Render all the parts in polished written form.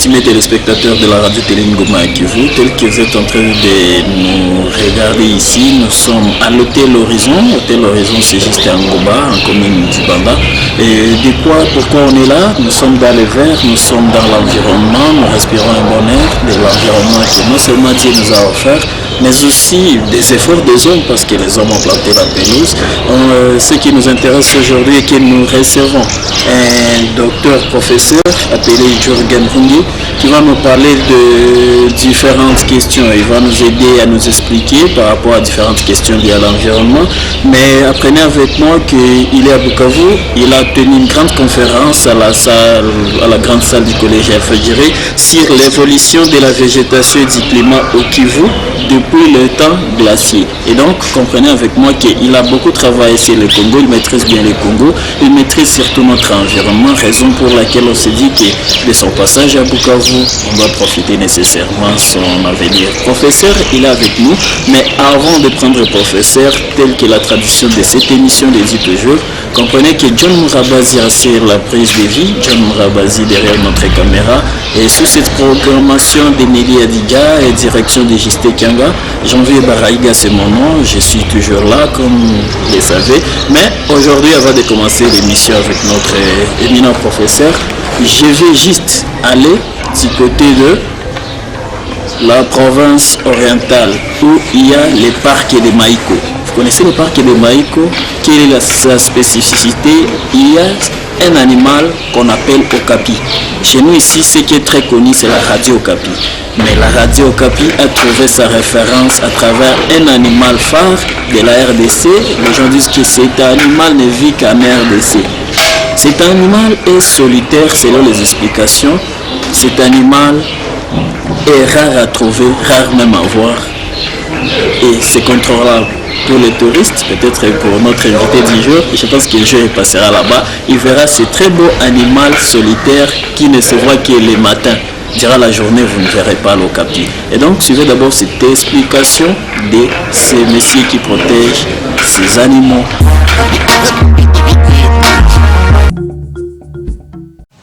estimés téléspectateurs de la radio-télé Ngoma Kivu, tels que vous êtes en train de nous regarder ici, nous sommes à l'hôtel Horizon. L'hôtel Horizon, c'est juste à Ngoba, en commune du Banda. Et pourquoi on est là? Nous sommes dans les verts, nous sommes dans l'environnement, nous respirons un bon air de l'environnement que non seulement Dieu nous a offert, mais aussi des efforts des hommes, parce que les hommes ont planté la pelouse. Ce qui nous intéresse aujourd'hui est que nous recevons un docteur professeur appelé Jürgen Rungi qui va nous parler de différentes questions. Il va nous aider à nous expliquer par rapport à différentes questions liées à l'environnement. Mais apprenez avec moi qu'il est à Bukavu. Il a tenu une grande conférence à la grande salle du collège Alpha-Giré sur l'évolution de la végétation et du climat au Kivu depuis le temps glacier. Et donc, comprenez avec moi qu'il a beaucoup travaillé sur le Congo, il maîtrise bien le Congo, il maîtrise surtout notre environnement, raison pour laquelle on s'est dit que de son passage à Bukavu, on doit profiter nécessairement son avenir. Professeur, il est avec nous, mais avant de prendre professeur, tel que la tradition de cette émission le dit toujours, comprenez que John Mourabazi assure la prise de vie, John Mourabazi derrière notre caméra, et sous cette programmation de Nelly Adiga et direction de Justé Kianga, Janvier Baraïga c'est mon nom, je suis toujours là comme vous le savez, mais aujourd'hui avant de commencer l'émission avec notre éminent professeur, je vais juste aller du côté de la province orientale où il y a les parcs de Maïko. Vous connaissez le parc de Maïko? Quelle est sa spécificité? Il y a un animal qu'on appelle Okapi. Chez nous ici, ce qui est très connu, c'est la radio Okapi. Mais la radio Okapi a trouvé sa référence à travers un animal phare de la RDC. Les gens disent que cet animal ne vit qu'en RDC. Cet animal est solitaire selon les explications. Cet animal est rare à trouver, rare même à voir. Et c'est contrôlable pour les touristes, peut-être pour notre invité du jour. Je pense que le jour il passera là-bas. Il verra ce très beau animal solitaire qui ne se voit que le matin. Durant la journée, vous ne verrez pas l'Okapi. Et donc, suivez d'abord cette explication de ces messieurs qui protègent ces animaux.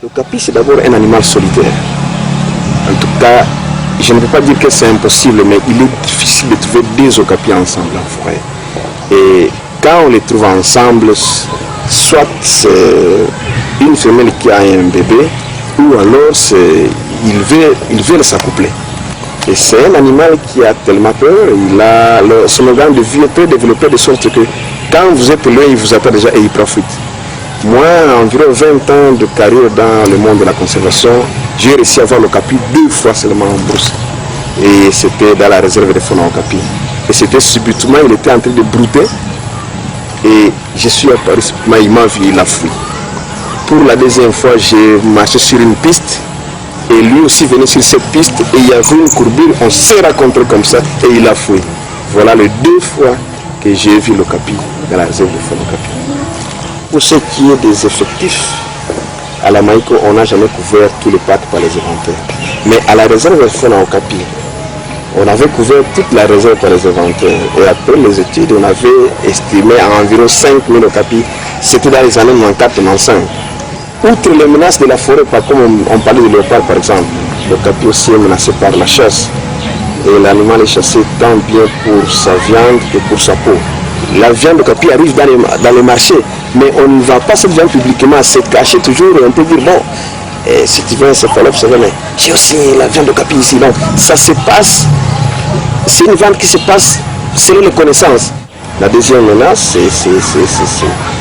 L'Okapi, c'est d'abord un animal solitaire. En tout cas, je ne peux pas dire que c'est impossible, mais il est difficile de trouver deux okapis ensemble en forêt. Et quand on les trouve ensemble, soit c'est une femelle qui a un bébé, ou alors ils veulent s'accoupler. Et c'est un animal qui a tellement peur, son organe de vie est très développé de sorte que quand vous êtes loin, il vous attend déjà et il profite. Moi, environ 20 ans de carrière dans le monde de la conservation, j'ai réussi à voir l'Okapi 2 fois seulement en brousse. Et c'était dans la réserve de faune Okapi. Et c'était subitement, il était en train de brouter. Et je suis apparu subitement, il m'a vu, il a fui. Pour la deuxième fois, j'ai marché sur une piste. Et lui aussi venait sur cette piste. Et il y avait une courbure, on s'est rencontrés comme ça. Et il a fui. Voilà les 2 fois que j'ai vu l'Okapi dans la réserve de faune Okapi. Pour ce qui est des effectifs, à la Maïko, on n'a jamais couvert tous les parcs par les inventaires. Mais à la réserve de faune Okapi, on avait couvert toute la réserve par les inventaires. Et après les études, on avait estimé à environ 5000 Okapi. C'était dans les années 94-95. Outre les menaces de la forêt, comme on parlait de léopard par exemple, l'Okapi aussi est menacé par la chasse. Et l'animal est chassé tant bien pour sa viande que pour sa peau. La viande d'Okapi arrive dans les marchés, mais on ne vend pas cette viande publiquement, c'est caché toujours et on peut dire bon, si tu veux un céphalope, c'est vrai, mais j'ai aussi la viande d'Okapi ici. Donc ça se passe, c'est une vente qui se passe selon les connaissances. La deuxième menace,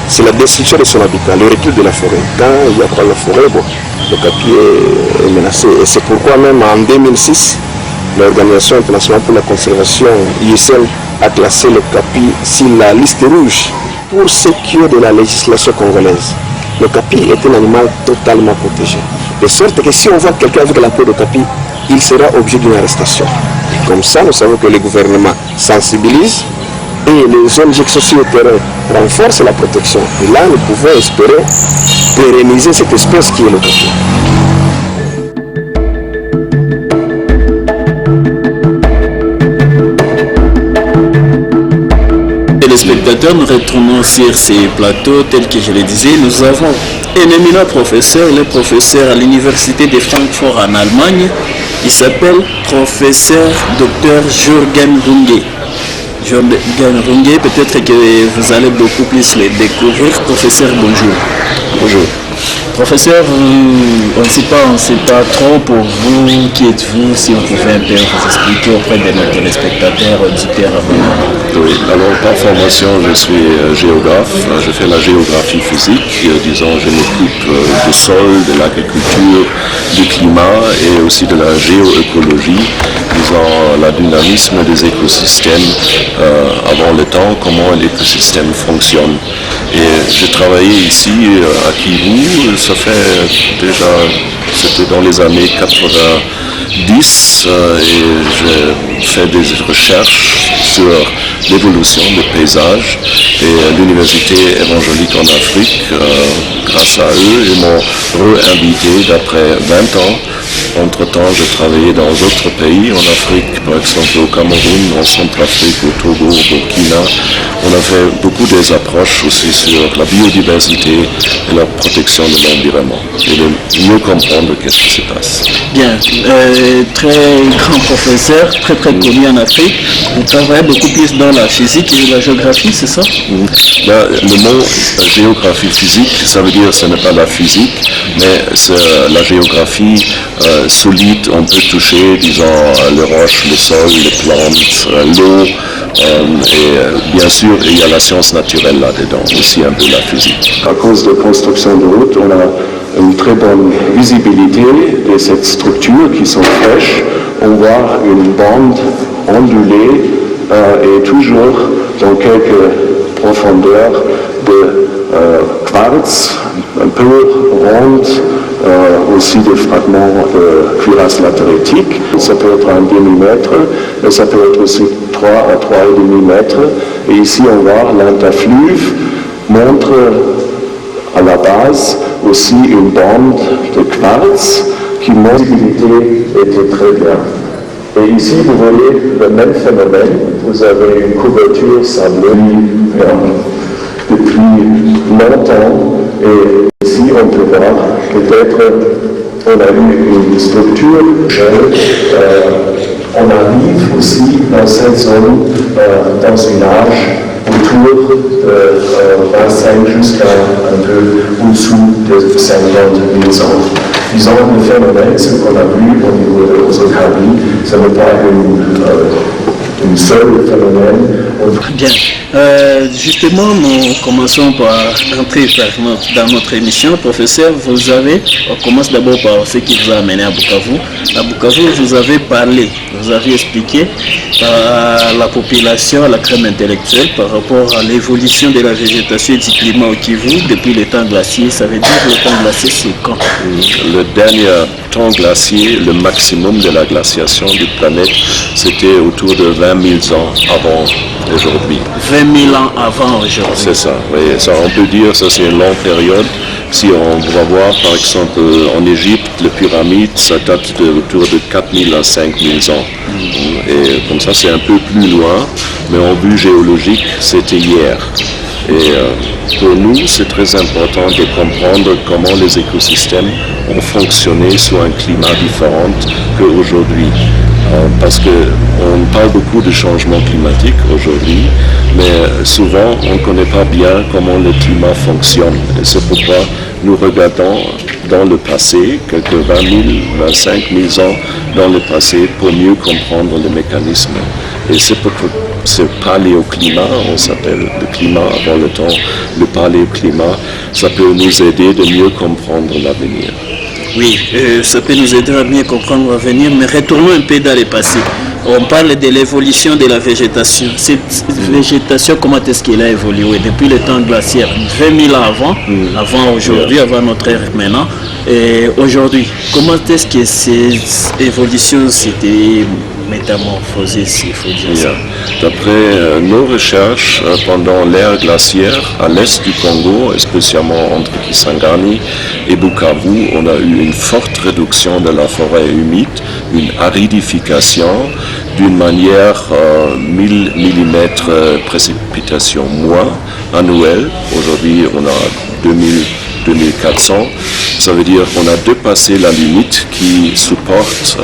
c'est la destruction de son habitat, le recul de la forêt. Quand il n'y a pas la forêt, bon, l'Okapi est menacé. Et c'est pourquoi même en 2006, l'Organisation internationale pour la conservation, IUCN, a classé l'Okapi sur la liste rouge. Pour ce qui est de la législation congolaise, l'Okapi est un animal totalement protégé. De sorte que si on voit quelqu'un avec la peau d'Okapi, il sera objet d'une arrestation. Et comme ça, nous savons que le gouvernement sensibilise et les ONG sociaux et terrain renforcent la protection. Et là, nous pouvons espérer pérenniser cette espèce qui est l'Okapi. téléspectateurs, nous retournons sur ces plateaux tels que je le disais. Nous avons un éminent professeur, le professeur à l'université de Francfort en Allemagne. Il s'appelle professeur Dr Jürgen Runge. Jürgen Runge, peut-être que vous allez beaucoup plus le découvrir. Professeur, bonjour. Bonjour. Professeur, on ne sait pas trop pour vous, qui êtes-vous, si on pouvait un peu vous expliquer auprès de nos téléspectateurs, auditeurs. Oui, alors par formation, je suis géographe, je fais la géographie physique, disons, je m'occupe du sol, de l'agriculture, du climat et aussi de la géoécologie, disons, la dynamisme des écosystèmes avant le temps, comment l'écosystème fonctionne. Et j'ai travaillé ici à Kivu, ça fait déjà, c'était dans les années 90 et j'ai fait des recherches sur l'évolution des paysages et l'université évangélique en Afrique, grâce à eux, ils m'ont réinvité d'après 20 ans. Entre-temps, j'ai travaillé dans d'autres pays en Afrique, par exemple au Cameroun, en Centrafrique, au Togo, au Burkina. On a fait beaucoup des approches aussi sur la biodiversité et la protection de l'environnement et de mieux comprendre qu'est-ce qui se passe. Bien, très grand professeur, très connu en Afrique. Vous travaillez beaucoup plus dans la physique et la géographie, c'est ça? Là, le mot géographie physique, ça veut dire que ce n'est pas la physique, mais c'est la géographie solide. On peut toucher, disons, les roches, le sol, les plantes, l'eau, et bien sûr, il y a la science naturelle là-dedans, aussi un peu la physique. À cause de construction de routes, on a une très bonne visibilité de cette structure qui sont fraîches. On voit une bande ondulée et toujours dans quelques profondeurs de quartz, un peu ronde, aussi des fragments de cuirasse latéritique. Ça peut être 1 demi-mètre, mais ça peut être aussi 3 à 3,5 mètres. Et ici, on voit l'interfluve montre à la base aussi une bande de quartz qui montre que l'humidité était très bien. Et ici, vous voyez le même phénomène. Vous avez une couverture sableuse depuis longtemps. Et ici, on peut voir peut-être on a eu une structure. On arrive aussi dans cette zone, dans une âge autour de 25 jusqu'à un peu au-dessous de 50 000 ans. Disons, le phénomène, ce qu'on a vu au niveau de l'Osokami, ce n'est pas une seule phénomène. Bien. Justement, nous commençons par entrer dans notre émission. Professeur, on commence d'abord par ce qui vous a amené à Bukavu. À Bukavu, vous avez parlé, vous avez expliqué à la population, à la crème intellectuelle, par rapport à l'évolution de la végétation et du climat au Kivu depuis le temps glaciaire. Ça veut dire le temps glaciaire, c'est quand? Le dernier temps glaciaire, le maximum de la glaciation du planète, c'était autour de 20 000 ans avant aujourd'hui. 20 000 ans avant aujourd'hui. C'est ça, oui. Ça, on peut dire que c'est une longue période. Si on va voir, par exemple, en Égypte, les pyramides, ça date autour de 4 000 à 5 000 ans. Et comme ça, c'est un peu plus loin, mais en vue géologique, c'était hier. Et pour nous, c'est très important de comprendre comment les écosystèmes ont fonctionné sous un climat différent qu'aujourd'hui. Parce qu'on parle beaucoup de changement climatique aujourd'hui, mais souvent on ne connaît pas bien comment le climat fonctionne. Et c'est pourquoi nous regardons dans le passé, quelques 20 000, 25 000 ans dans le passé, pour mieux comprendre les mécanismes. Et c'est pour ce paléoclimat, on s'appelle le climat avant le temps, le paléoclimat, ça peut nous aider de mieux comprendre l'avenir. Oui, ça peut nous aider à mieux comprendre l'avenir, mais retournons un peu dans le passé. On parle de l'évolution de la végétation. Cette végétation, comment est-ce qu'elle a évolué depuis le temps glaciaire, 20 000 ans avant aujourd'hui, avant notre ère maintenant. Et aujourd'hui, comment est-ce que ces évolutions s'étaient métamorphosé, s'il faut dire Yeah. ça. D'après nos recherches, pendant l'ère glaciaire, à l'est du Congo, et spécialement entre Kisangani et Bukavu, on a eu une forte réduction de la forêt humide, une aridification, d'une manière 1000 mm précipitations moins annuelles. Aujourd'hui, on a 2400. Ça veut dire qu'on a dépassé la limite qui supporte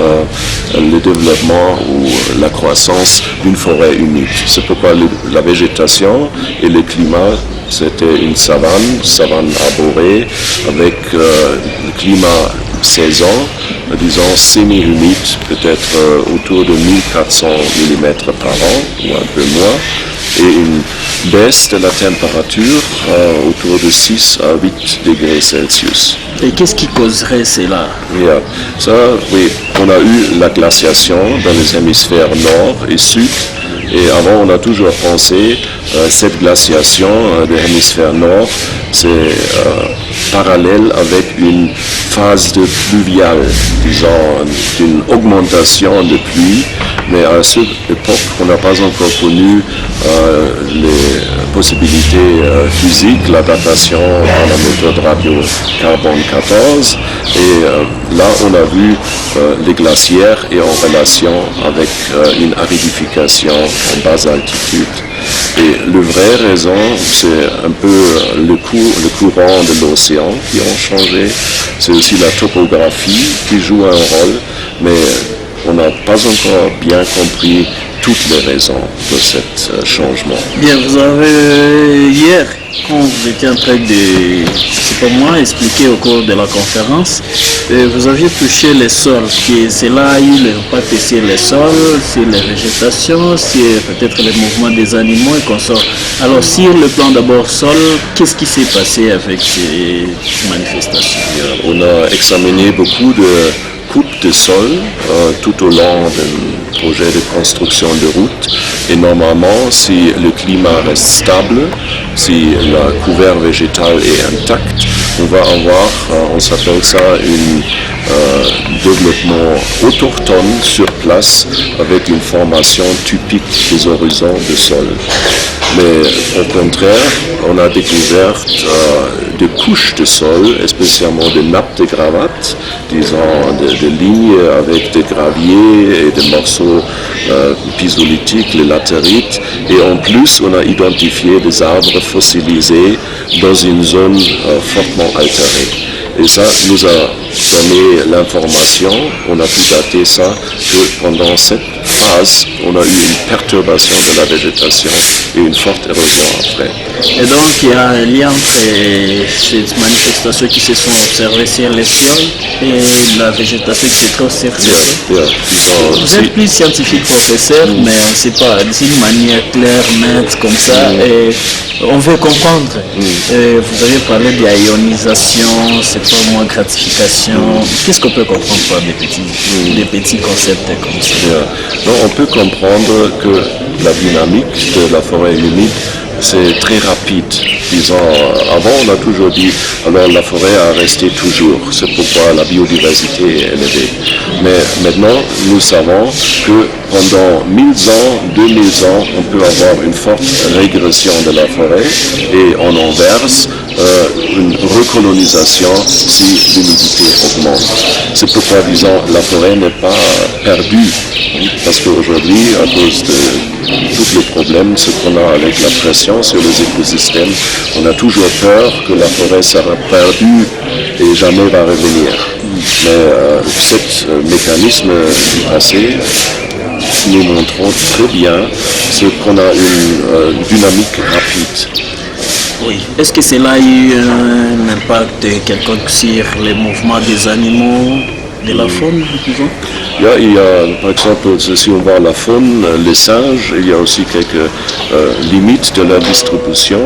le développement ou la croissance d'une forêt humide. C'est pourquoi la végétation et le climat, c'était une savane arborée avec le climat saison, disons semi-humide, peut-être autour de 1400 mm par an ou un peu moins, et une baisse de la température autour de 6 à 8 degrés Celsius. Et qu'est-ce qui causerait cela? Yeah. Ça, oui, on a eu la glaciation dans les hémisphères nord et sud. Et avant, on a toujours pensé cette glaciation de l'hémisphère nord, c'est parallèle avec une phase de pluviale, disons, d'une augmentation de pluie. Mais à cette époque, on n'a pas encore connu les possibilités physiques, la datation à la méthode radiocarbone 14. Et là, on a vu les glaciaires et en relation avec une aridification en basse altitude. Et la vraie raison, c'est un peu le courant de l'océan qui ont changé. C'est aussi la topographie qui joue un rôle, mais on n'a pas encore bien compris toutes les raisons de ce changement. Bien, vous avez hier, quand vous étiez en train de, c'est pas moi, expliquer au cours de la conférence, vous aviez touché les sols, que cela a eu l'impact sur les sols, sur les végétations, sur peut-être les mouvements des animaux et consorts. Alors sur le plan d'abord sol, qu'est-ce qui s'est passé avec ces manifestations? On a examiné beaucoup de coupes de sol tout au long d'un projet de construction de route. Et normalement, si le climat reste stable, si la couvert végétal est intact, on va avoir, on s'appelle ça, un développement autochtone sur place avec une formation typique des horizons de sol. Mais au contraire, on a découvert des couches de sol, spécialement des nappes de gravate, disons des lignes avec des graviers et des morceaux pisolithiques, les latérites. Et en plus, on a identifié des arbres fossilisés dans une zone fortement altérée. Et ça nous a donné l'information, on a pu dater ça, que pendant cette phase, on a eu une perturbation de la végétation et une forte érosion après. Et donc il y a un lien entre ces manifestations qui se sont observées sur les sols et la végétation qui se trouve sur les sols. Vous êtes plus scientifique, professeur, mais on ne sait pas, d'une manière claire, nette, comme ça, et on veut comprendre. Vous avez parlé d'ionisation, c'est pas moins gratification. Qu'est-ce qu'on peut comprendre par des petits concepts comme ça? Donc, on peut comprendre que la dynamique de la forêt humide, c'est très rapide. Disons, avant, on a toujours dit, alors la forêt a resté toujours. C'est pourquoi la biodiversité est élevée. Mais maintenant, nous savons que pendant 1000 ans, 2000 ans, on peut avoir une forte régression de la forêt et en inverse, une recolonisation si l'humidité augmente. C'est pourquoi, disons, la forêt n'est pas perdue. Parce qu'aujourd'hui, à cause de tous les problèmes, ce qu'on a avec la pression sur les écosystèmes, on a toujours peur que la forêt sera perdue et jamais va revenir. Mais ce mécanisme du passé, nous montrons très bien ce qu'on a une dynamique rapide. Oui. Est-ce que cela a eu un impact quelconque sur les mouvements des animaux, de la faune, disons? Il y a, par exemple, si on voit la faune, les singes, il y a aussi quelques limites de la distribution.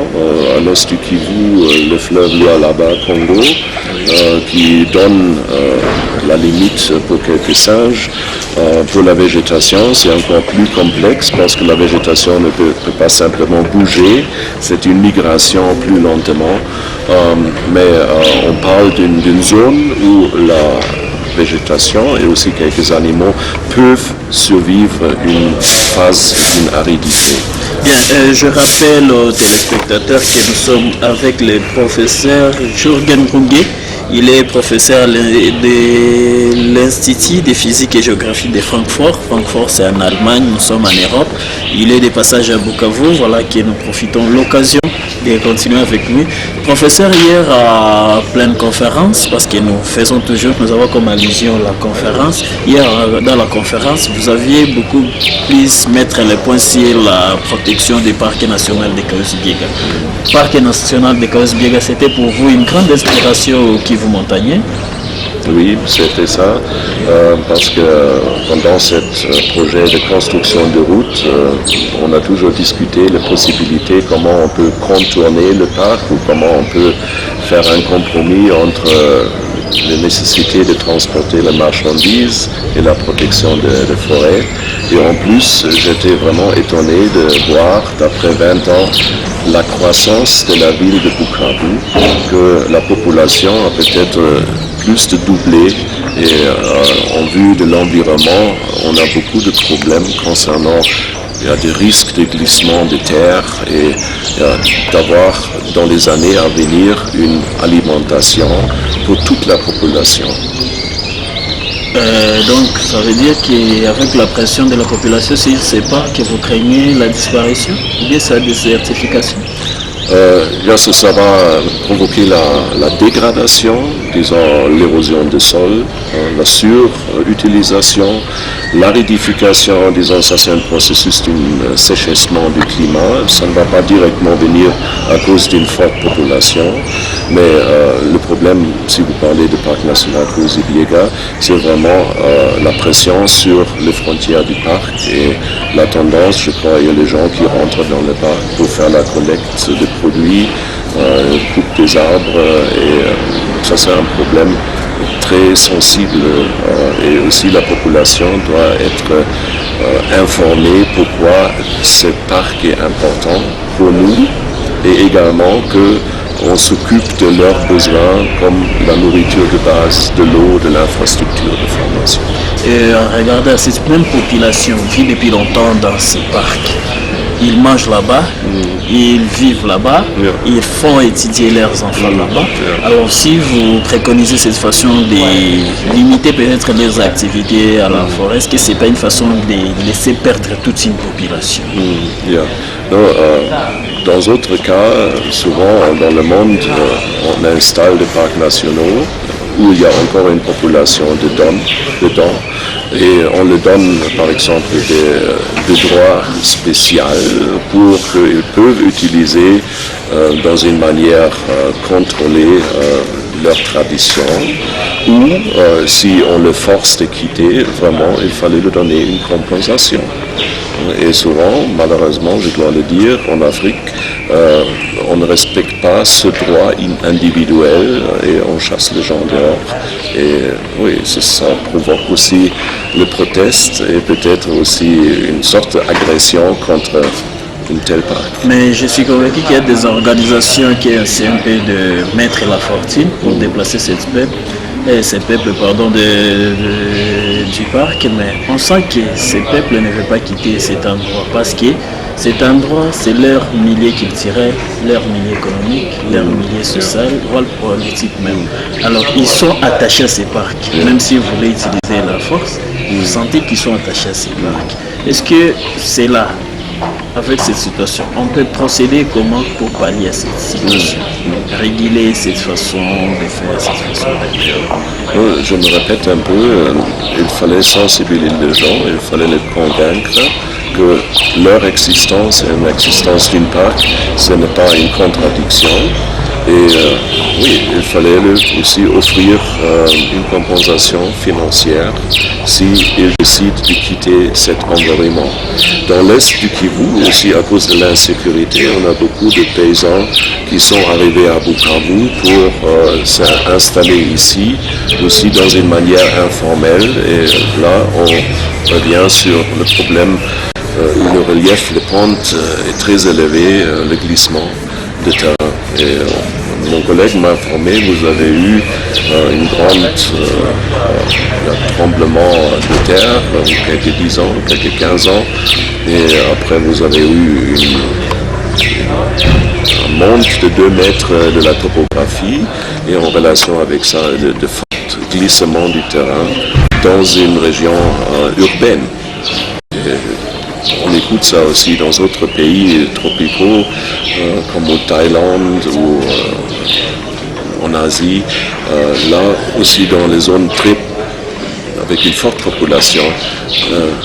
À l'est du Kivu, le fleuve Lualaba, Congo, qui donne la limite pour quelques singes. Pour la végétation, c'est encore plus complexe parce que la végétation ne peut pas simplement bouger, c'est une migration plus lentement. Mais on parle d'une zone où végétation et aussi quelques animaux peuvent survivre une phase d'une aridité. Bien, je rappelle aux téléspectateurs que nous sommes avec le professeur Jürgen Runge. Il est professeur de l'Institut de physique et géographie de Francfort. Francfort, c'est en Allemagne, nous sommes en Europe. Il est de passage à Bukavu, voilà que nous profitons de l'occasion de continuer avec lui. Professeur, hier à pleine conférence, parce que nous faisons toujours, nous avons comme allusion la conférence. Hier, dans la conférence, vous aviez beaucoup plus mettre le point sur la protection des parcs nationaux de Kahuzi-Biega. Parc national de Kahuzi-Biega, c'était pour vous une grande inspiration au Kivu montagnais? Oui, c'était ça, parce que pendant ce projet de construction de route, on a toujours discuté les possibilités, comment on peut contourner le parc ou comment on peut faire un compromis entre la nécessité de transporter les marchandises et la protection des forêts. Et en plus, j'étais vraiment étonné de voir, d'après 20 ans, la croissance de la ville de Bukavu, que la population a peut-être plus de doublé et en vue de l'environnement, on a beaucoup de problèmes concernant il y a des risques de glissement de terre et d'avoir dans les années à venir une alimentation pour toute la population. Donc ça veut dire qu'avec la pression de la population, si je ne sais pas, que vous craignez la disparition ou bien sa désertification? Ça va provoquer la dégradation, disons l'érosion du sol, la surutilisation, l'aridification, disons ça c'est un processus d'un séchissement du climat. Ça ne va pas directement venir à cause d'une forte population, mais le problème, si vous parlez du parc national Kahuzi-Biega, c'est vraiment la pression sur les frontières du parc et la tendance, je crois, il y a les gens qui rentrent dans le parc pour faire la collecte de produits, coupe des arbres et ça c'est un problème très sensible et aussi la population doit être informée pourquoi ce parc est important pour nous et également qu'on s'occupe de leurs besoins comme la nourriture de base, de l'eau, de l'infrastructure de formation. Et regardez, cette même population vit depuis longtemps dans ce parc. Ils mangent là-bas, ils vivent là-bas, ils font étudier leurs enfants là-bas. Alors si vous préconisez cette façon de limiter peut-être les activités à la forêt, est-ce que ce n'est pas une façon de laisser perdre toute une population? Dans d'autres cas, souvent dans le monde, on installe des parcs nationaux où il y a encore une population dedans et on leur donne par exemple des droits spéciaux pour qu'ils peuvent utiliser dans une manière contrôlée leur tradition ou si on le force de quitter, vraiment il fallait leur donner une compensation. Et souvent, malheureusement, je dois le dire, en Afrique, on ne respecte pas ce droit individuel et on chasse les gens dehors. Et oui, ça provoque aussi le proteste et peut-être aussi une sorte d'agression contre une telle parc. Mais je suis convaincu qu'il y a des organisations qui essaient un peu de mettre la fortune pour déplacer ces peuples du parc, mais on sent que ces peuples ne veulent pas quitter cet endroit parce que cet endroit, c'est leur milieu culturel, leur milieu économique, leur milieu social, voire politique même. Alors, ils sont attachés à ces parcs. Même si vous voulez utiliser la force, vous sentez qu'ils sont attachés à ces parcs. Est-ce que c'est là, avec cette situation, on peut procéder comment pour pallier à cette situation? Réguler cette façon de faire, cette façon de faire. Je me répète un peu, il fallait sensibiliser les gens, il fallait les convaincre que leur existence et l'existence d'une parc, ce n'est pas une contradiction. Et oui, il fallait aussi offrir une compensation financière s'ils décident de quitter cet environnement. Dans l'est du Kivu, aussi à cause de l'insécurité, on a beaucoup de paysans qui sont arrivés à Bukavu pour s'installer ici, aussi dans une manière informelle. Et là, on revient sur le problème où le relief, les pentes est très élevé, le glissement de terrain. Et mon collègue m'a informé, vous avez eu une grande tremblement de terre, quelques 10 ans, quelques 15 ans, et après vous avez eu un monte de 2 mètres de la topographie, et en relation avec ça, de forts glissements du terrain dans une région urbaine. On écoute ça aussi dans d'autres pays tropicaux, comme au Thaïlande ou en Asie. Là aussi dans les zones avec une forte population,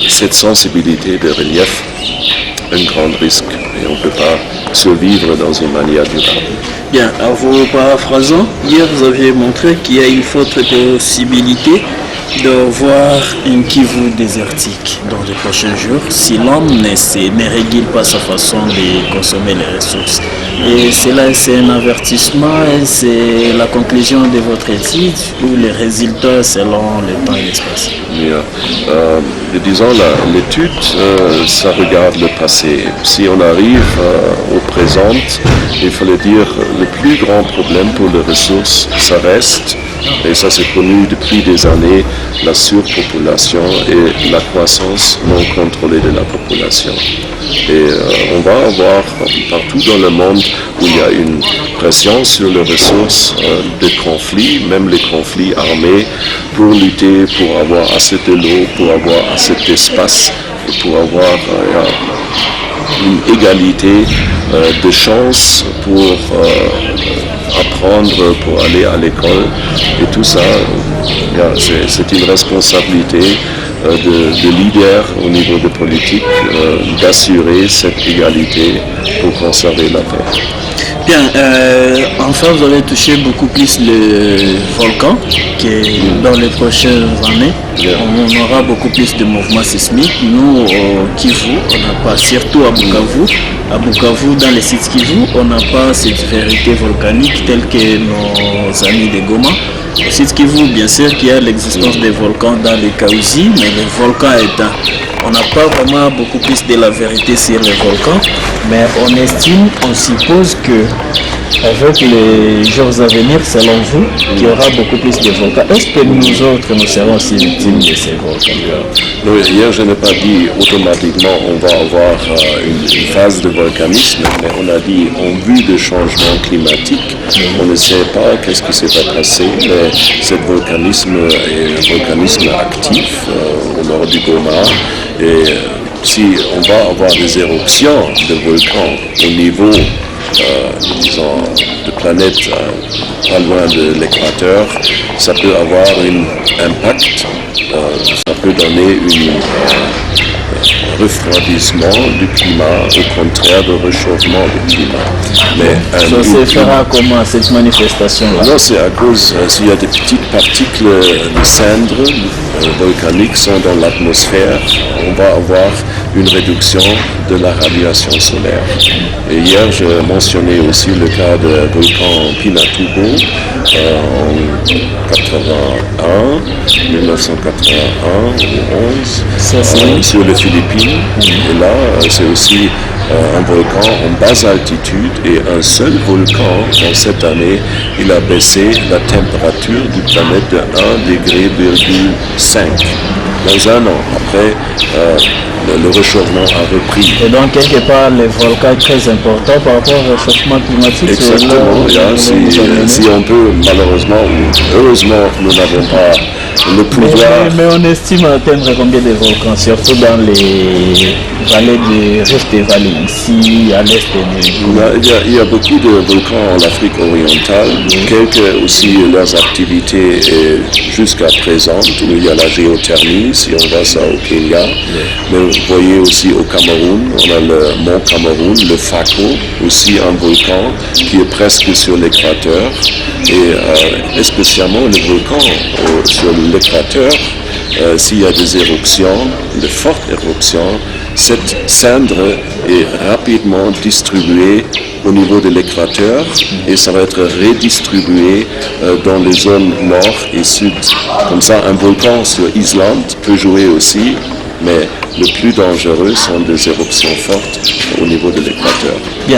cette sensibilité de relief, un grand risque, et on ne peut pas survivre dans une manière durable. Bien, à vous paraphrasant, hier vous aviez montré qu'il y a une forte possibilité de voir une Kivu désertique dans les prochains jours si l'homme ne régule pas sa façon de consommer les ressources. Et cela, c'est un avertissement, et c'est la conclusion de votre étude ou les résultats selon le temps et l'espace. Disons, l'étude, ça regarde le passé. Si on arrive au présent, il faut le dire, le plus grand problème pour les ressources, ça reste, et ça c'est connu depuis des années, la surpopulation et la croissance non contrôlée de la population. Et on va avoir partout dans le monde où il y a une pression sur les ressources, des conflits, même les conflits armés, pour lutter, pour avoir assez de l'eau, pour avoir assez d'espace, pour avoir une égalité de chances pour apprendre, pour aller à l'école. Et tout ça, c'est une responsabilité de leader au niveau de politique d'assurer cette égalité pour conserver la paix. Bien, enfin vous allez toucher beaucoup plus le volcan que dans les prochaines années. Yeah. On aura beaucoup plus de mouvements sismiques. Nous, au Kivu, on n'a pas, surtout à Bukavu, dans les sites Kivu, on n'a pas cette vérité volcanique telle que nos amis de Goma. Au site Kivu, bien sûr qu'il y a l'existence des volcans dans les Kaouzi, mais les volcans éteints. On n'a pas vraiment beaucoup plus de la vérité sur les volcans, mais on estime, on suppose que avec les jours à venir, selon vous, qu'il y aura beaucoup plus de volcans. Est-ce que nous autres, nous serons aussi victimes de ces volcans? Oui, hier, je n'ai pas dit automatiquement on va avoir une phase de volcanisme, mais on a dit en vue de changement climatique, on ne sait pas qu'est-ce qui s'est passé, mais ce volcanisme est un volcanisme actif au nord du Goma. Et si on va avoir des éruptions de volcans au niveau, disons, de planète pas loin de l'équateur, ça peut avoir un impact, ça peut donner un refroidissement du climat, au contraire de réchauffement du climat. Mais ça se fera comment cette manifestation-là? Non, c'est à cause, s'il y a des petites particules de cendres volcaniques sont dans l'atmosphère, on va avoir une réduction de la radiation solaire. Et hier, je mentionnais aussi le cas de volcan Pinatubo en 1981 ou 11, sur les Philippines. Et là, c'est aussi un volcan en basse altitude, et un seul volcan en cette année, il a baissé la température du planète de 1,5 degré. Dans un an, après, le réchauffement a repris. Et donc, quelque part, les volcans sont très importants par rapport au réchauffement climatique. Exactement. Si on peut, malheureusement ou heureusement, nous n'avons pas le pouvoir. Mais on estime atteindre combien de volcans, surtout dans les vallées de Rift Valley, ici à l'est de il y a beaucoup de volcans en Afrique orientale, quelques aussi leurs activités jusqu'à présent, où il y a la géothermie, si on voit ça au Kenya. Mais vous voyez aussi au Cameroun, on a le mont Cameroun, le Fako, aussi un volcan qui est presque sur l'équateur. Et spécialement le volcan sur l'équateur, s'il y a des éruptions, de fortes éruptions, cette cendre est rapidement distribuée au niveau de l'équateur et ça va être redistribué dans les zones nord et sud. Comme ça, un volcan sur Islande peut jouer aussi, mais le plus dangereux sont des éruptions fortes au niveau de l'équateur. Bien,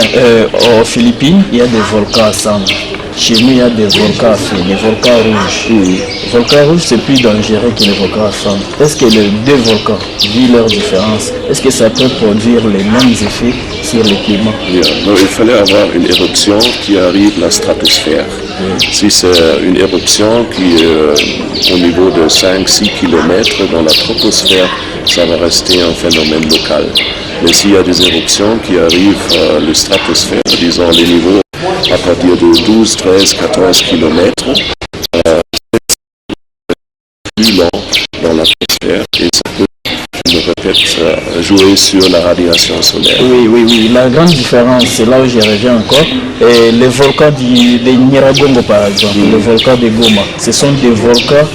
aux Philippines, il y a des volcans à cendres. chez nous il y a des volcans à feu, des volcans rouges. Les volcans rouges c'est plus dangereux que les volcans à flamme. Est-ce que les deux volcans, vu leur différence, est-ce que ça peut produire les mêmes effets sur le climat? Donc, il fallait avoir une éruption qui arrive à la stratosphère. Si c'est une éruption qui est au niveau de 5-6 km dans la troposphère, ça va rester un phénomène local. Mais s'il y a des éruptions qui arrivent à la stratosphère, disons les niveaux à partir de 12, 13, 14 km, c'est plus lent dans l'atmosphère et ça peut peut-être jouer sur la radiation solaire. Oui. La grande différence, c'est là où j'y reviens encore. Et les volcans de Nyiragongo, par exemple, les volcans de Goma, ce sont des volcans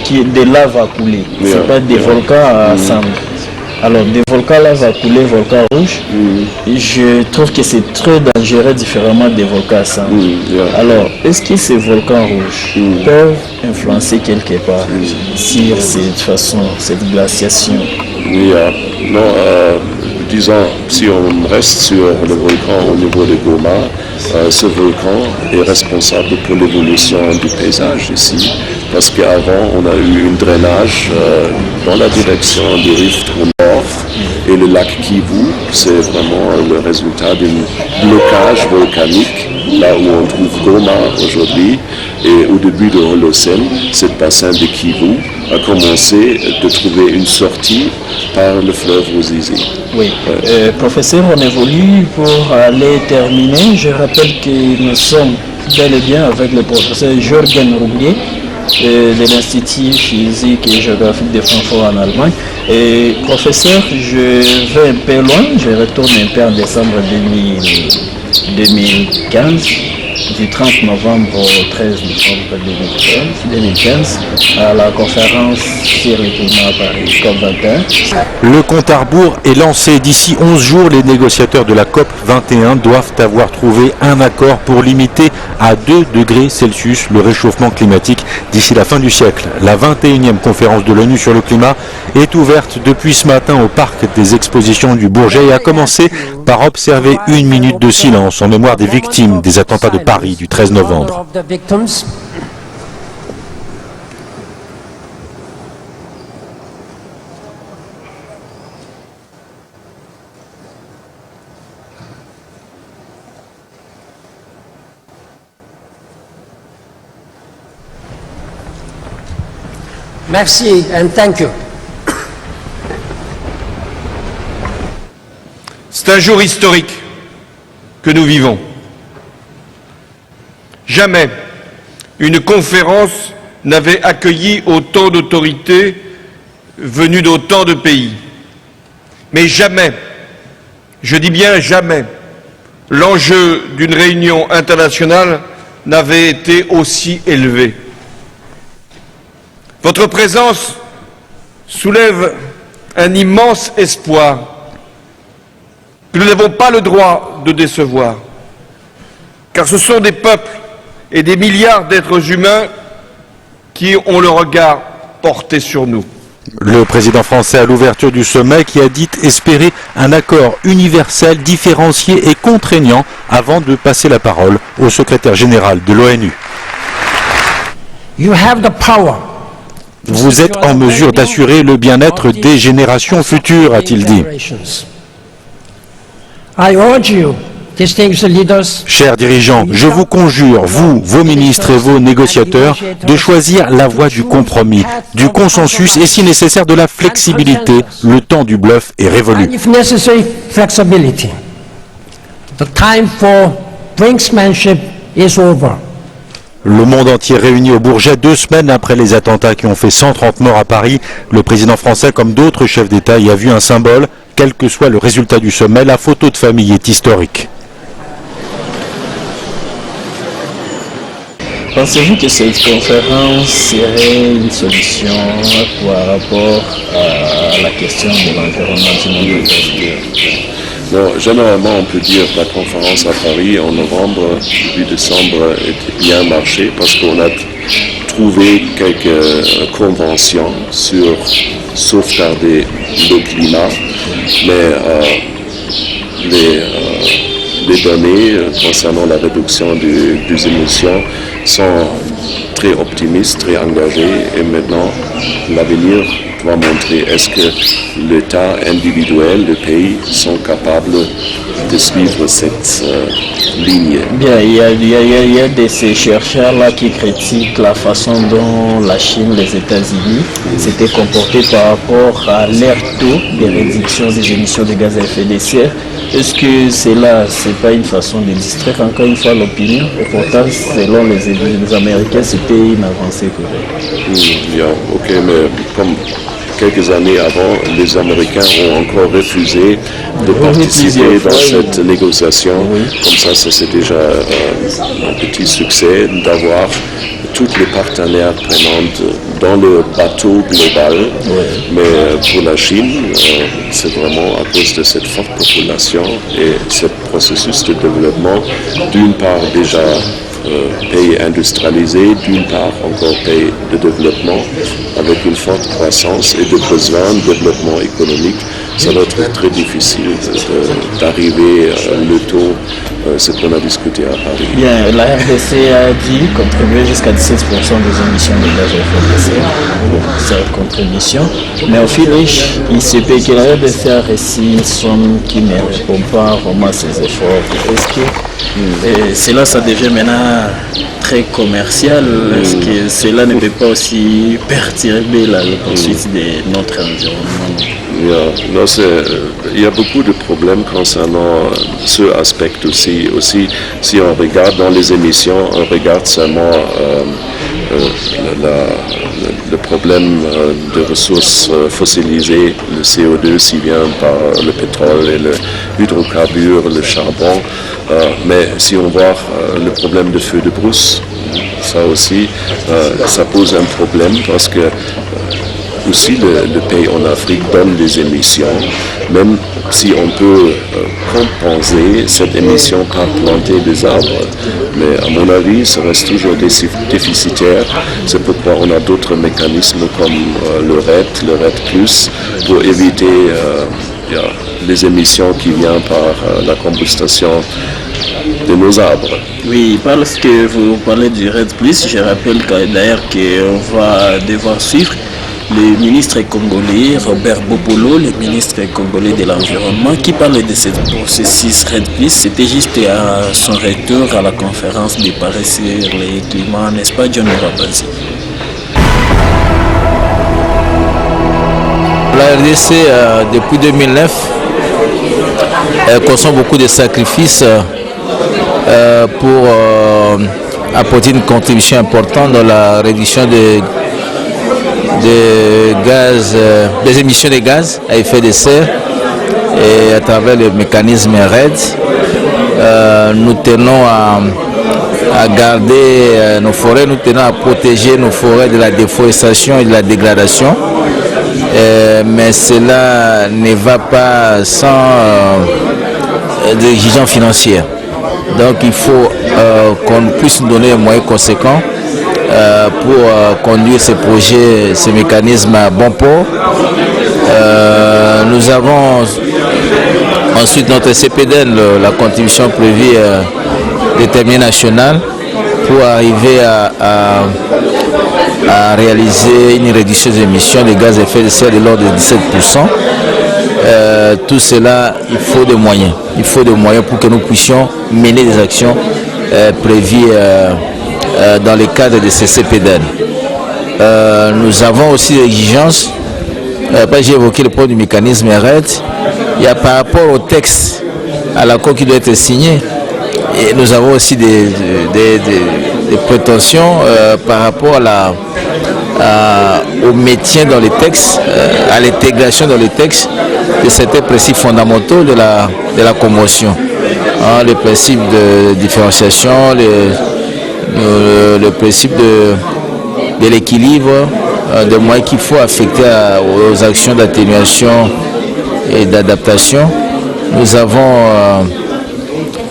qui des laves à couler. Ce n'est pas des volcans à cendres. Alors, des volcans lave à couler, volcans rouges, je trouve que c'est très dangereux différemment des volcans à cendres. Alors, est-ce que ces volcans rouges peuvent influencer quelque part sur cette glaciation? Disons, si on reste sur le volcan au niveau de Goma, ce volcan est responsable pour l'évolution du paysage ici, parce qu'avant on a eu un drainage dans la direction du rift au nord, et le lac Kivu, c'est vraiment le résultat d'un blocage volcanique, là où on trouve Goma aujourd'hui, et au début de l'Holocène, ce bassin de Kivu a commencé de trouver une sortie par le fleuve Ruzizi. Oui. Professeur, on évolue pour aller terminer. Je rappelle que nous sommes bel et bien avec le professeur Jürgen Roublier de l'Institut physique et géographique de Francfort en Allemagne. Et professeur, je vais un peu loin, je retourne un peu en décembre 2015. Du 30 novembre au 13 décembre 2015 à la conférence sur le climat à Paris, COP21. Le compte à rebours est lancé. D'ici 11 jours, les négociateurs de la COP21 doivent avoir trouvé un accord pour limiter à 2 degrés Celsius le réchauffement climatique d'ici la fin du siècle. La 21e conférence de l'ONU sur le climat est ouverte depuis ce matin au parc des expositions du Bourget et a commencé par observer 1 minute de silence en mémoire des victimes des attentats de Paris du 13 novembre. Merci and thank you. C'est un jour historique que nous vivons. Jamais une conférence n'avait accueilli autant d'autorités venues d'autant de pays. Mais jamais, je dis bien jamais, l'enjeu d'une réunion internationale n'avait été aussi élevé. Votre présence soulève un immense espoir que nous n'avons pas le droit de décevoir, car ce sont des peuples et des milliards d'êtres humains qui ont le regard porté sur nous. Le président français à l'ouverture du sommet qui a dit espérer un accord universel, différencié et contraignant avant de passer la parole au secrétaire général de l'ONU. Vous êtes en mesure d'assurer le bien-être des générations futures, a-t-il dit. Chers dirigeants, je vous conjure, vous, vos ministres et vos négociateurs, de choisir la voie du compromis, du consensus et si nécessaire de la flexibilité. Le temps du bluff est révolu. Le monde entier réuni au Bourget 2 semaines après les attentats qui ont fait 130 morts à Paris. Le président français, comme d'autres chefs d'État, y a vu un symbole. Quel que soit le résultat du sommet, la photo de famille est historique. Pensez-vous que cette conférence serait une solution par rapport à la question de l'environnement du monde aujourd'hui? Non, généralement, on peut dire que la conférence à Paris en novembre, début décembre, a bien marché parce qu'on a trouvé quelques conventions sur sauvegarder le climat, mais les données concernant la réduction des émissions sont très optimistes, très engagées, et maintenant l'avenir va montrer est-ce que l'État individuel, le pays, sont capables de suivre cette ligne. Bien, il y a de ces chercheurs-là qui critiquent la façon dont la Chine, les États-Unis s'étaient comportés par rapport à leur taux de réduction des émissions de gaz à effet de serre. Est-ce que cela, c'est pas une façon de distraire encore une fois l'opinion? Et pourtant, selon les Américains, c'était une avancée correcte. Ok, mais comme quelques années avant, les Américains ont encore refusé de participer dans cette négociation. Oui. Comme ça c'est déjà un petit succès d'avoir toutes les partenaires prenantes dans le bateau global. Oui. Mais pour la Chine, c'est vraiment à cause de cette forte population et ce processus de développement, d'une part déjà pays industrialisé, d'une part encore pays de développement avec une forte croissance et de besoin de développement économique, ça va être très difficile d'arriver le taux, ce qu'on a discuté à Paris. Bien, la RDC a dit contribuer jusqu'à 17% des émissions de gaz à effet de serre, cette contribution, mais au fil il se peut que la RDC a reçu une somme qui ne répond pas vraiment à ses efforts. Est-ce que cela, ça devient maintenant très commercial? Est-ce que cela ne peut pas aussi perturber la poursuite de notre environnement? Non, il y a beaucoup de problèmes concernant ce aspect aussi. Aussi, si on regarde dans les émissions, on regarde seulement le problème de ressources fossilisées, le CO2 s'il vient par le pétrole et le hydrocarbure, le charbon. Mais si on voit le problème de feu de brousse, ça aussi, ça pose un problème parce que aussi le pays en Afrique donne des émissions, même si on peut compenser cette émission par planter des arbres. Mais à mon avis, ça reste toujours déficitaire. C'est pourquoi on a d'autres mécanismes comme le RED plus, pour éviter les émissions qui viennent par la combustion de nos arbres. Oui, parce que vous parlez du RED+, je rappelle d'ailleurs qu'on va devoir suivre le ministre congolais Robert Bobolo, le ministre congolais de l'Environnement, qui parlait de ce processus RED+. C'était juste à son retour à la conférence de Paris sur le climat, n'est-ce pas, John Rabazi? La RDC, depuis 2009, consomme beaucoup de sacrifices pour apporter une contribution importante dans la réduction des émissions de gaz à effet de serre, et à travers le mécanisme RED, nous tenons à garder nos forêts, nous tenons à protéger nos forêts de la déforestation et de la dégradation, mais cela ne va pas sans des exigences financières. Donc il faut qu'on puisse nous donner un moyen conséquent pour conduire ces projets, ces mécanismes à bon port. Nous avons ensuite notre CPDN, la contribution prévue déterminée nationale, pour arriver à réaliser une réduction des émissions de gaz à effet de serre de l'ordre de 17%. Tout cela, il faut des moyens. Il faut des moyens pour que nous puissions mener des actions prévues dans le cadre de ces CPDN. Nous avons aussi des exigences. J'ai évoqué le problème du mécanisme RED. Il y a par rapport au texte, à l'accord qui doit être signé, et nous avons aussi des prétentions par rapport au maintien dans les textes, à l'intégration dans les textes de certains principes fondamentaux de la Convention. Le principe de différenciation, le principe de l'équilibre, des moyens qu'il faut affecter aux actions d'atténuation et d'adaptation. Nous avons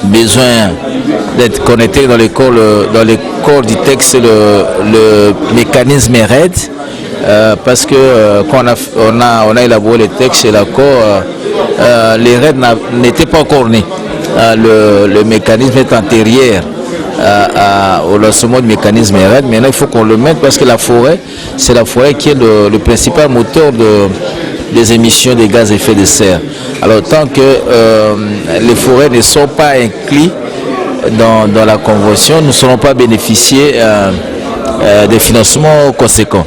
besoin d'être connectés dans les corps du texte, le mécanisme RED, parce que quand on a élaboré le texte et l'accord, les RED n'étaient pas encore nés. le mécanisme est antérieur au lancement du mécanisme RED. Maintenant, il faut qu'on le mette parce que la forêt, c'est la forêt qui est le principal moteur des émissions de gaz à effet de serre. Alors, tant que les forêts ne sont pas inclus dans la convention, nous ne serons pas bénéficier des financements conséquents.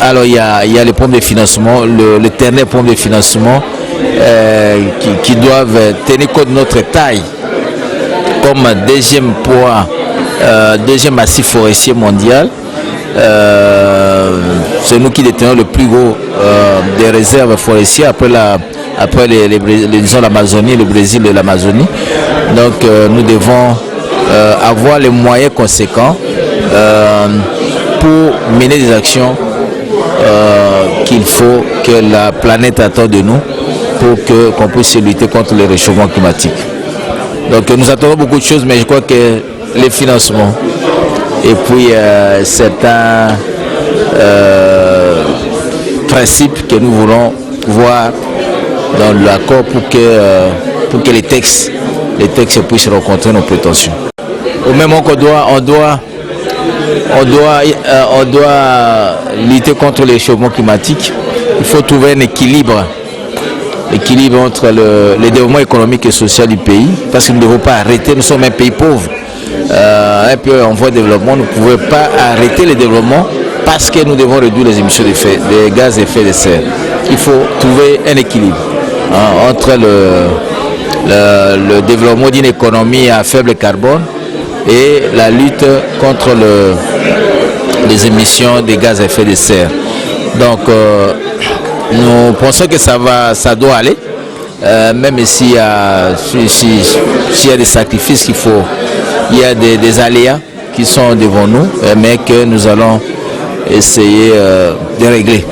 Alors, il y a les pompes de financement, le terrain pompes de financement qui doivent tenir compte de notre taille comme deuxième poids, deuxième massif forestier mondial. C'est nous qui détenons le plus gros des réserves forestières après disons l'Amazonie, le Brésil et l'Amazonie. Donc nous devons avoir les moyens conséquents pour mener des actions qu'il faut que la planète attend de nous pour qu'on puisse lutter contre le réchauffement climatique. Donc nous attendons beaucoup de choses, mais je crois que les financements et puis certains principes que nous voulons voir dans l'accord pour que les textes puissent rencontrer nos prétentions. Au même moment qu'on doit lutter contre le réchauffement climatique, il faut trouver un équilibre entre le développement économique et social du pays, parce que nous ne devons pas arrêter, nous sommes un pays pauvre, un peu en voie de développement, nous ne pouvons pas arrêter le développement parce que nous devons réduire les émissions de gaz à effet de serre. Il faut trouver un équilibre entre le développement d'une économie à faible carbone et la lutte contre les émissions de gaz à effet de serre. Donc nous pensons que ça doit aller, même s'il y a des sacrifices qu'il faut, il y a des aléas qui sont devant nous, mais que nous allons essayer de régler.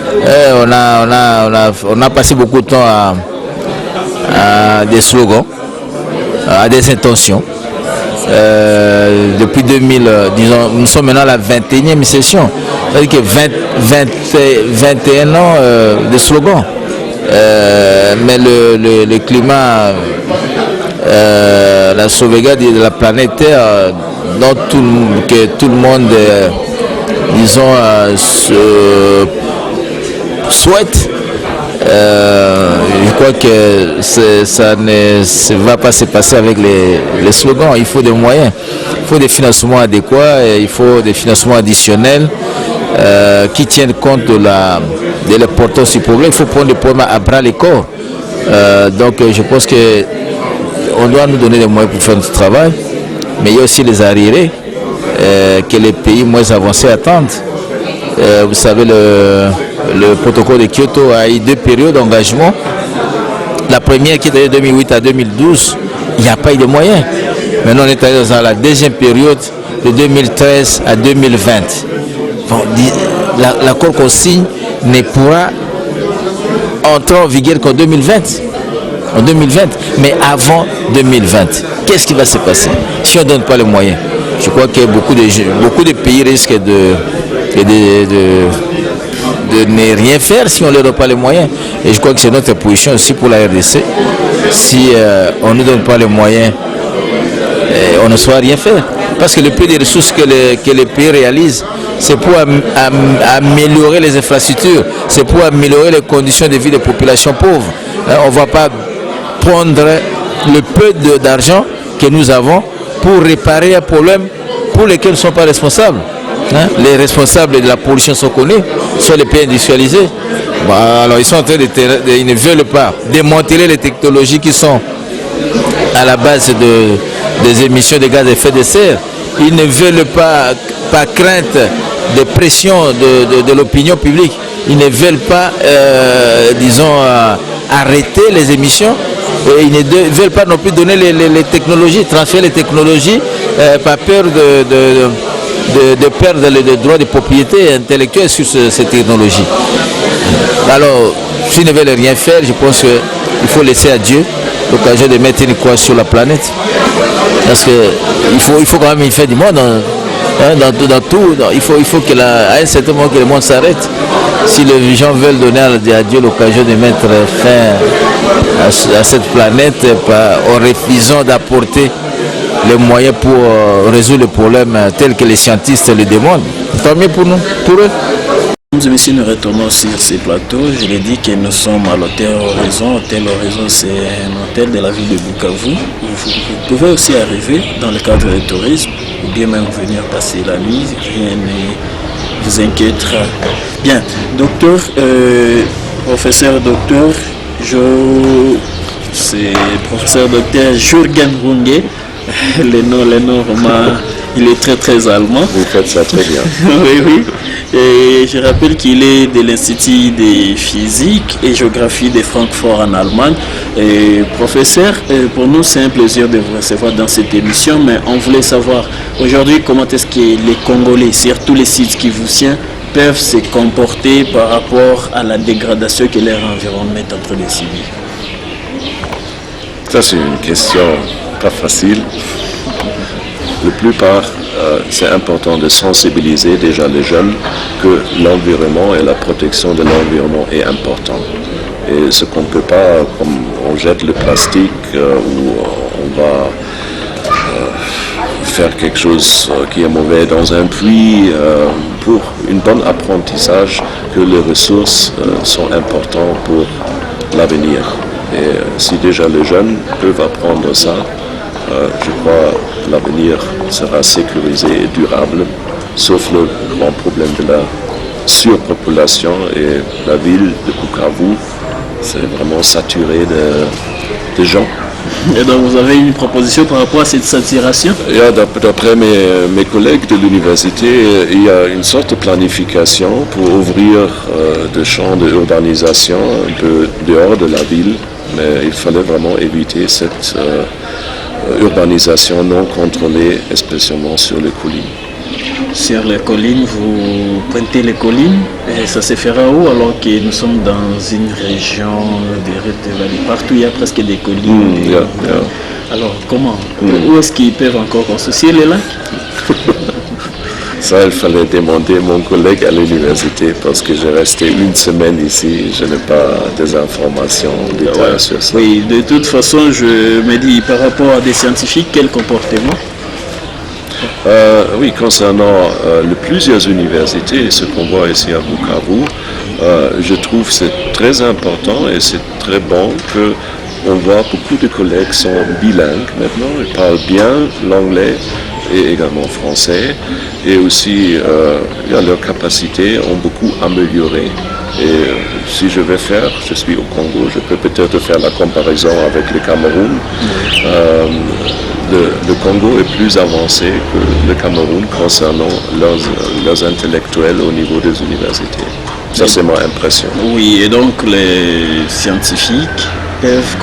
On a passé beaucoup de temps à des slogans, à des intentions. Depuis 2000, disons, nous sommes maintenant à la 21e session, c'est-à-dire que 21 ans de slogans. Mais le climat, la sauvegarde de la planète Terre, que tout le monde, disons, souhaite. Je crois que ça ne va pas se passer avec les slogans. Il faut des moyens, il faut des financements adéquats, et il faut des financements additionnels qui tiennent compte de l'importance du problème. Il faut prendre le problème à bras le corps. Donc je pense qu'on doit nous donner des moyens pour faire notre travail, mais il y a aussi les arriérés que les pays moins avancés attendent. Vous savez, le protocole de Kyoto a eu 2 périodes d'engagement. La première qui était de 2008 à 2012, il n'y a pas eu de moyens. Maintenant, on est allé dans la deuxième période de 2013 à 2020. Bon, l'accord qu'on signe ne pourra entrer en vigueur qu'en 2020. En 2020, mais avant 2020, qu'est-ce qui va se passer si on ne donne pas les moyens? Je crois que beaucoup de pays risquent de ne rien faire si on ne leur donne pas les moyens. Et je crois que c'est notre position aussi pour la RDC. Si on ne donne pas les moyens, on ne saura rien faire. Parce que le peu de ressources que les pays réalisent, c'est pour améliorer les infrastructures, c'est pour améliorer les conditions de vie des populations pauvres. On ne va pas prendre le peu d'argent que nous avons pour réparer un problème pour lequel nous ne sommes pas responsables. Les responsables de la pollution sont connus, sont les pays industrialisés. Alors ils sont en train ils ne veulent pas démanteler les technologies qui sont à la base des émissions de gaz à effet de serre. Ils ne veulent pas, par crainte de pression de l'opinion publique, ils ne veulent pas, disons, arrêter les émissions. Et ils ne veulent pas non plus donner les technologies, transférer les technologies, par peur de perdre le droit de propriété intellectuelle sur ces technologies. Alors, s'ils ne veulent rien faire, je pense qu'il faut laisser à Dieu l'occasion de mettre une croix sur la planète. Parce qu'il faut quand même y faire du monde dans tout. Il faut qu'à un certain moment que le monde s'arrête. Si les gens veulent donner à Dieu l'occasion de mettre fin à cette planète en refusant d'apporter les moyens pour résoudre les problèmes tels que les scientifiques le demandent. Tant mieux pour nous, pour eux. Mesdames et messieurs, nous retournons sur ces plateaux. Je l'ai dit que nous sommes à l'hôtel Horizon. L'hôtel Horizon, c'est un hôtel de la ville de Bukavu. Vous pouvez aussi arriver dans le cadre du tourisme ou bien même venir passer la nuit. Rien ne vous inquiétera. Bien, docteur, professeur docteur, c'est professeur docteur Jürgen Runge. Le nom romain, il est très allemand. Vous faites ça très bien. Oui. Et je rappelle qu'il est de l'Institut de physique et géographie de Francfort en Allemagne. Et professeur, pour nous c'est un plaisir de vous recevoir dans cette émission, mais on voulait savoir aujourd'hui comment est-ce que les Congolais, sur tous les sites qui vous tiennent, peuvent se comporter par rapport à la dégradation que leur environnement est en train de subir. Ça c'est une question pas facile. La plupart, c'est important de sensibiliser déjà les jeunes que l'environnement et la protection de l'environnement est important. Et ce qu'on ne peut pas, comme on jette le plastique ou on va faire quelque chose qui est mauvais dans un puits pour un bon apprentissage que les ressources sont importantes pour l'avenir. Et si déjà les jeunes peuvent apprendre ça, je crois que l'avenir sera sécurisé et durable, sauf le grand problème de la surpopulation. Et la ville de Bukavu, c'est vraiment saturé de gens. Et donc vous avez une proposition par rapport à cette saturation? D'après mes collègues de l'université, il y a une sorte de planification pour ouvrir des champs d'urbanisation un peu dehors de la ville, mais il fallait vraiment éviter cette urbanisation non contrôlée, spécialement sur les collines. Sur les collines, vous pointez les collines, et ça se fera où alors que nous sommes dans une région des Rift Valley? Partout il y a presque des collines. Alors comment? Où est-ce qu'ils peuvent encore construire les lacs? Ça, il fallait demander mon collègue à l'université parce que j'ai resté une semaine ici, je n'ai pas des informations détaillées sur ça. Oui, de toute façon, je me dis par rapport à des scientifiques, quel comportement? Oui, concernant plusieurs universités, ce qu'on voit ici à Bukavu, je trouve que c'est très important et c'est très bon qu'on voit beaucoup de collègues sont bilingues maintenant, ils parlent bien l'anglais et également français, et aussi leurs capacités ont beaucoup amélioré. Et si je vais je suis au Congo, je peux peut-être faire la comparaison avec le Cameroun. Le Congo est plus avancé que le Cameroun concernant leurs intellectuels au niveau des universités. Ça, c'est ma impression. Oui, et donc les scientifiques peuvent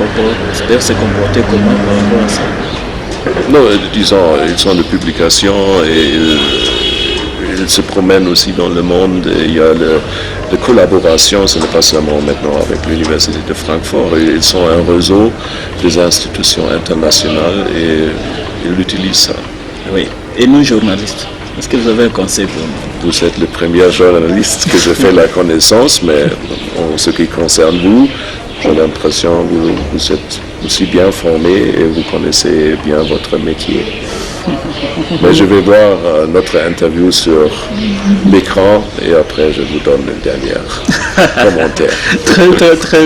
se comporter comment par rapport à ça? Non, disons, ils ont des publications et ils se promènent aussi dans le monde. Et il y a de collaboration, ce n'est pas seulement maintenant avec l'Université de Francfort. Ils sont un réseau des institutions internationales et ils utilisent ça. Oui, et nous journalistes, est-ce que vous avez un conseil pour nous? Vous êtes le premier journaliste que je fais la connaissance, mais en ce qui concerne vous, j'ai l'impression que vous êtes aussi bien formé et vous connaissez bien votre métier. Mais je vais voir notre interview sur l'écran et après je vous donne le dernier commentaire.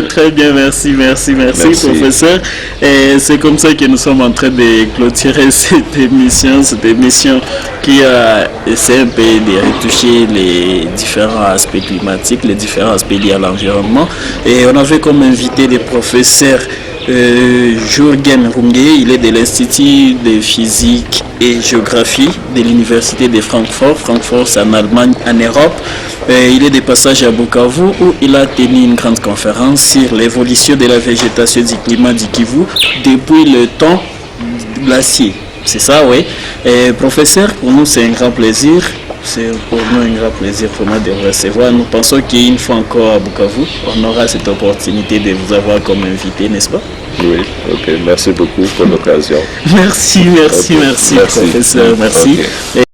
Très bien, merci professeur. Et c'est comme ça que nous sommes en train de clôturer cette émission qui a essayé un peu de retoucher les différents aspects climatiques, les différents aspects liés à l'environnement. Et on avait comme invité des professeurs Jürgen Runge, il est de l'Institut de physique et géographie de l'Université de Francfort. Francfort, c'est en Allemagne, en Europe. Il est de passage à Bukavu où il a tenu une grande conférence sur l'évolution de la végétation du climat du Kivu depuis le temps glacier. C'est ça, oui. Professeur, pour nous, c'est un grand plaisir. C'est pour nous un grand plaisir vraiment de vous recevoir. Nous pensons qu'une fois encore à Bukavu, on aura cette opportunité de vous avoir comme invité, n'est-ce pas? Oui, ok. Merci beaucoup pour l'occasion. Merci, professeur. Merci. Okay.